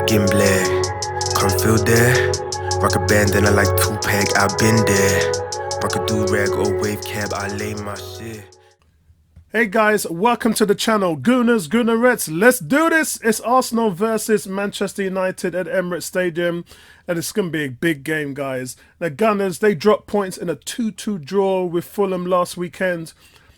Gimble, come feel there. Rock a bandana like Tupac, I've been there. Rock a do-rag or wave cab, I lay my shit. Hey guys, welcome to the channel. Gooners, Goonerettes, let's do this. It's Arsenal versus Manchester United at Emirates Stadium, and it's going to be a big game, guys. The Gunners, they dropped points in a 2-2 draw with Fulham last weekend,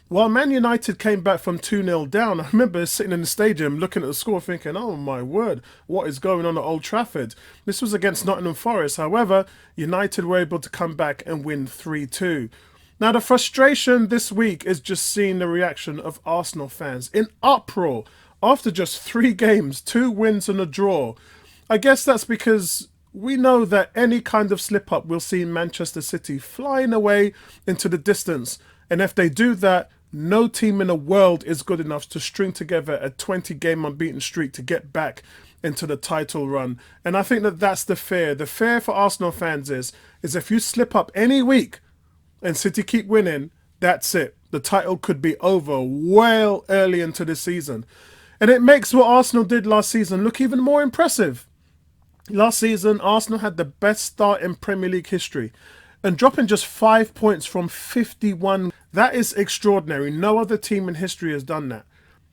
while Man United came back from 2-0 down. I remember sitting in the stadium looking at the score thinking, oh my word, what is going on at Old Trafford? This was against Nottingham Forest. However, United were able to come back and win 3-2. Now, the frustration this week is just seeing the reaction of Arsenal fans in uproar after just 3 games, 2 wins and a draw. I guess that's because we know that any kind of slip-up will see Manchester City flying away into the distance. And if they do that, no team in the world is good enough to string together a 20-game unbeaten streak to get back into the title run. And I think that that's the fear. The fear for Arsenal fans is if you slip up any week, and City keep winning, that's it. The title could be over well early into the season. And it makes what Arsenal did last season look even more impressive. Last season, Arsenal had the best start in Premier League history. And dropping just 5 points from 51, that is extraordinary. No other team in history has done that.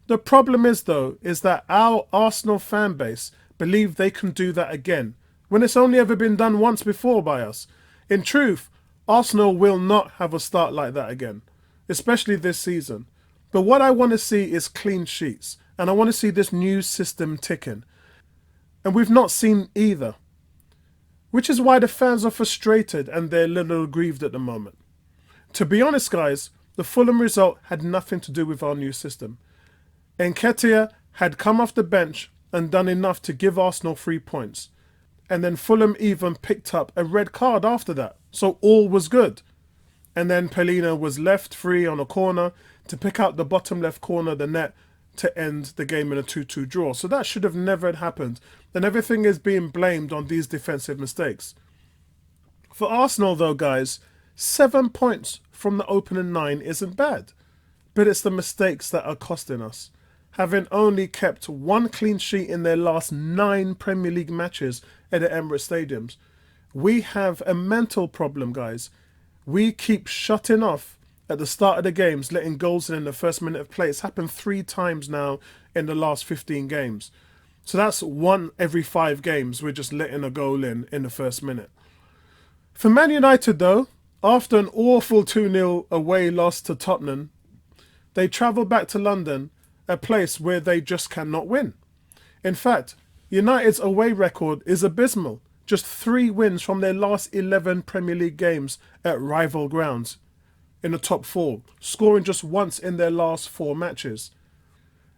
The problem is, though, is that our Arsenal fan base believe they can do that again, when it's only ever been done once before by us. In truth, Arsenal will not have a start like that again, especially this season. But what I want to see is clean sheets, and I want to see this new system ticking. And we've not seen either, which is why the fans are frustrated and they're a little aggrieved at the moment. To be honest, guys, the Fulham result had nothing to do with our new system. Nketiah had come off the bench and done enough to give Arsenal 3 points. And then Fulham even picked up a red card after that. So all was good. And then Pelina was left free on a corner to pick out the bottom left corner of the net to end the game in a 2-2 draw. So that should have never happened. And everything is being blamed on these defensive mistakes. For Arsenal though, guys, 7 points from the opening 9 isn't bad. But it's the mistakes that are costing us. Having only kept 1 clean sheet in their last 9 Premier League matches at the Emirates Stadiums. We have a mental problem, guys. We keep shutting off at the start of the games, letting goals in the first minute of play. It's happened 3 times now in the last 15 games. So that's 1 every 5 games. We're just letting a goal in the first minute. For Man United, though, after an awful 2-0 away loss to Tottenham, they travel back to London, a place where they just cannot win. In fact, United's away record is abysmal. Just 3 wins from their last 11 Premier League games at rival grounds in the top 4, scoring just once in their last 4 matches.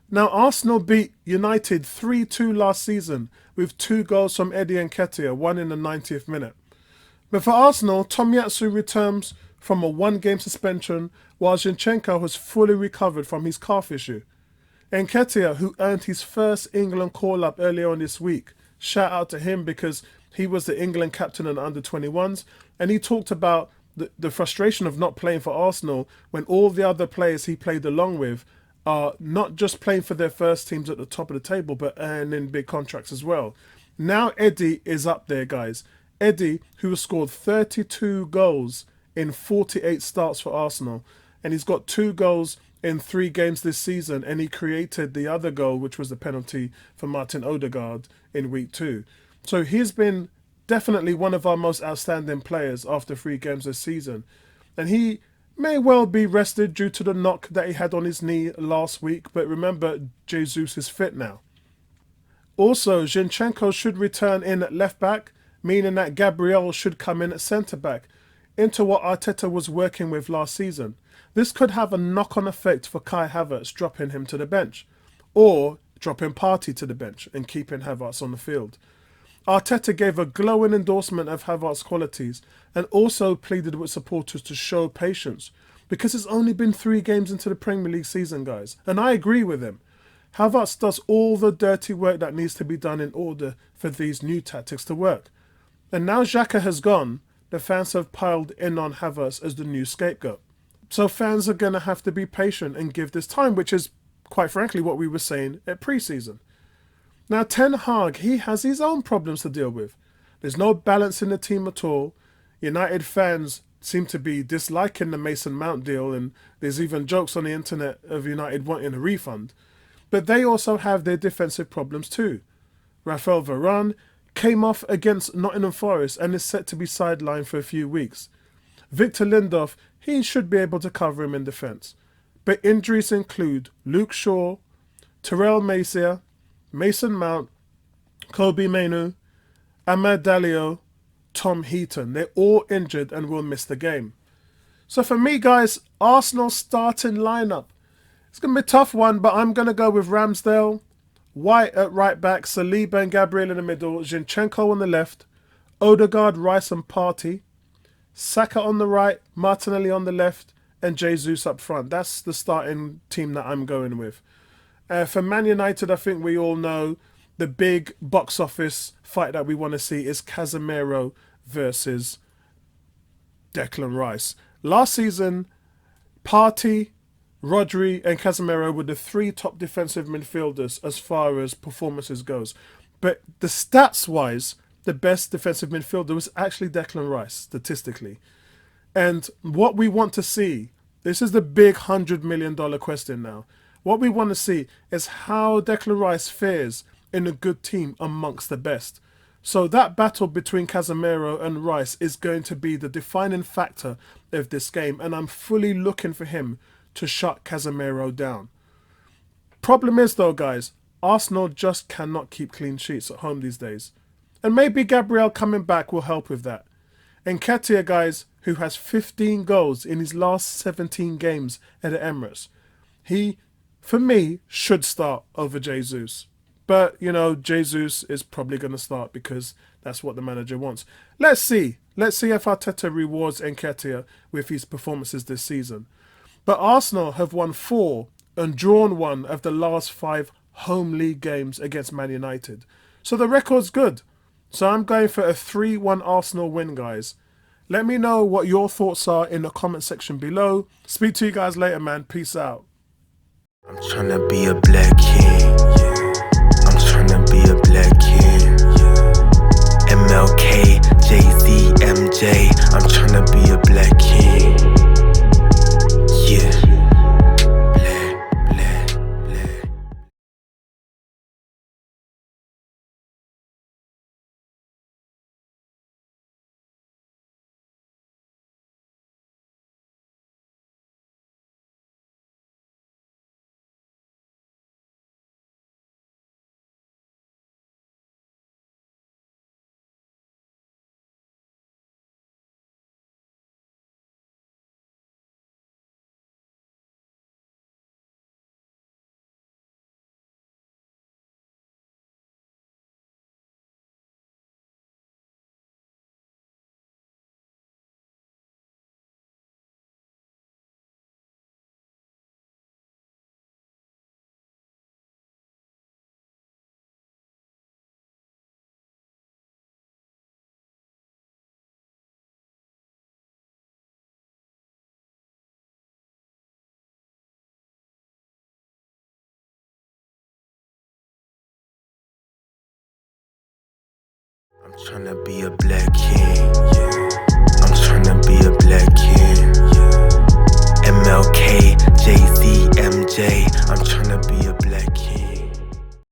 Now, Arsenal beat United 3-2 last season with 2 goals from Eddie Nketiah, 1 in the 90th minute. But for Arsenal, Tomiyasu returns from a 1-game suspension while Zinchenko has fully recovered from his calf issue. Nketiah, who earned his first England call-up earlier on this week, shout out to him because he was the England captain in the under-21s, and he talked about the frustration of not playing for Arsenal when all the other players he played along with are not just playing for their first teams at the top of the table, but earning big contracts as well. Now Eddie is up there, guys. Eddie, who has scored 32 goals in 48 starts for Arsenal, and he's got 2 goals in 3 games this season, and he created the other goal, which was the penalty for Martin Odegaard in week 2. So he's been definitely one of our most outstanding players after 3 games this season. And he may well be rested due to the knock that he had on his knee last week, but remember, Jesus is fit now. Also, Zinchenko should return in at left back, meaning that Gabriel should come in at centre back, into what Arteta was working with last season. This could have a knock-on effect for Kai Havertz, dropping him to the bench, or dropping Partey to the bench and keeping Havertz on the field. Arteta gave a glowing endorsement of Havertz's qualities and also pleaded with supporters to show patience, because it's only been 3 games into the Premier League season, guys, and I agree with him. Havertz does all the dirty work that needs to be done in order for these new tactics to work. And now Xhaka has gone, the fans have piled in on Havertz as the new scapegoat. So fans are going to have to be patient and give this time, which is, quite frankly, what we were saying at pre-season. Now, Ten Hag, he has his own problems to deal with. There's no balance in the team at all. United fans seem to be disliking the Mason Mount deal, and there's even jokes on the internet of United wanting a refund. But they also have their defensive problems too. Raphael Varane came off against Nottingham Forest and is set to be sidelined for a few weeks. Victor Lindelof, he should be able to cover him in defence. But injuries include Luke Shaw, Terrell Macia, Mason Mount, Kobe Mainoo, Amad Dalio, Tom Heaton. They're all injured and will miss the game. So for me, guys, Arsenal's starting lineup. It's going to be a tough one, but I'm going to go with Ramsdale, White at right back, Saliba and Gabriel in the middle, Zinchenko on the left, Odegaard, Rice and Partey, Saka on the right, Martinelli on the left, and Jesus up front. That's the starting team that I'm going with. For Man United, I think we all know the big box office fight that we want to see is Casemiro versus Declan Rice. Last season, Partey, Rodri and Casemiro were the three top defensive midfielders as far as performances goes. But the stats-wise, the best defensive midfielder was actually Declan Rice, statistically. And what we want to see, this is the big $100 million question now. What we want to see is how Declan Rice fares in a good team amongst the best. So that battle between Casemiro and Rice is going to be the defining factor of this game. And I'm fully looking for him to shut Casemiro down. Problem is though, guys, Arsenal just cannot keep clean sheets at home these days. And maybe Gabriel coming back will help with that. And Nketiah, guys, who has 15 goals in his last 17 games at the Emirates, he, for me, should start over Jesus. But, you know, Jesus is probably going to start because that's what the manager wants. Let's see. Let's see if Arteta rewards Nketiah with his performances this season. But Arsenal have won 4 and drawn 1 of the last 5 home league games against Man United. So the record's good. So I'm going for a 3-1 Arsenal win, guys. Let me know what your thoughts are in the comment section below. Speak to you guys later, man. Peace out. I'm tryna be a black king, yeah. I'm tryna be a black king, yeah. MLK, Jay-Z, MJ. I'm tryna be a black king, yeah. Black, black, black. I'm tryna be a black king, yeah. I'm tryna be a black king, yeah. MLK, Jay-Z, MJ. I'm tryna be a black king.